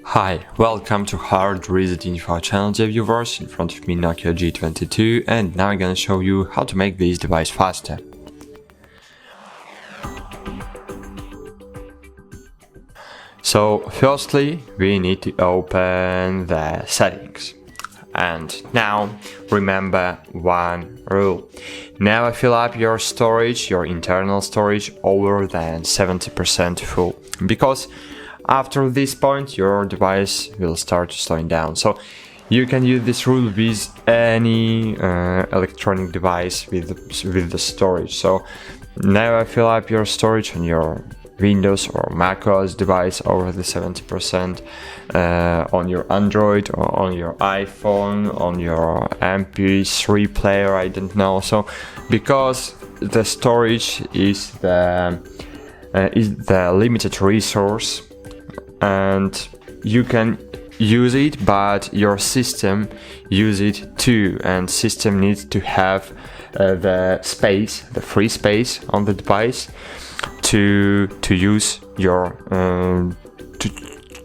Hi, welcome to HardReset.Info channel, dear viewers. In front of me Nokia G22, and now I'm gonna show you how to make this device faster. So firstly, we need to open the settings. And now remember one rule. Never fill up your storage, your internal storage, over than 70% full, because after this point your device will start slowing down. So you can use this rule with any electronic device with the storage. So never fill up your storage on your Windows or macOS device over the 70%, on your Android or on your iPhone, on your MP3 player, I don't know. So because the storage is the limited resource, and you can use it, but your system use it too, and system needs to have the space, the free space on the device to use your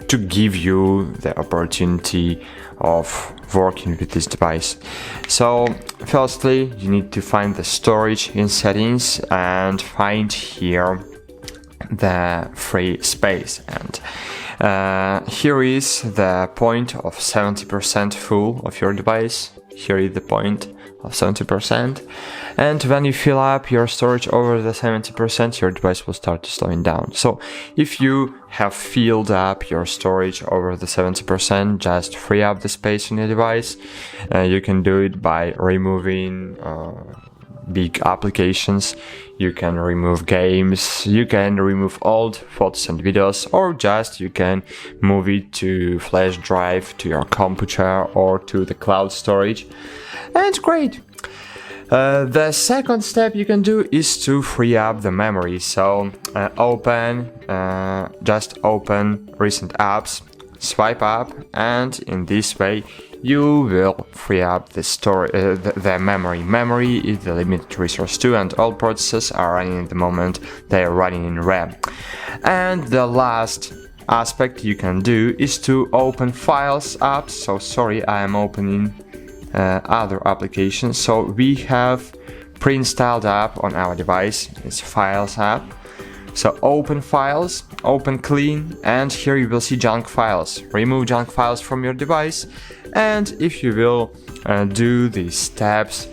to give you the opportunity of working with this device. So firstly, you need to find the storage in settings and find here the free space, and here is the point of 70% full of your device. Here is the point of 70%, and when you fill up your storage over the 70%, your device will start slowing down. So if you have filled up your storage over the 70%, just free up the space on your device. You can do it by removing big applications, you can remove games, you can remove old photos and videos, or just you can move it to flash drive, to your computer, or to the cloud storage, and it's great. The second step you can do is to free up the memory. So just open recent apps, swipe up, and in this way you will free up the memory. Memory is the limited resource too, and all processes are running at the moment, they are running in RAM. And the last aspect you can do is to open files apps. So sorry, I am opening other applications. So we have pre-installed app on our device, it's Files app. So open files, open clean, and here you will see junk files. Remove junk files from your device, and if you will do these steps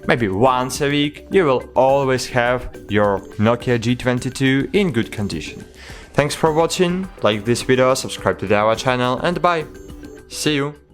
maybe once a week, you will always have your Nokia G22 in good condition. Thanks for watching, like this video, subscribe to our channel, and bye! See you!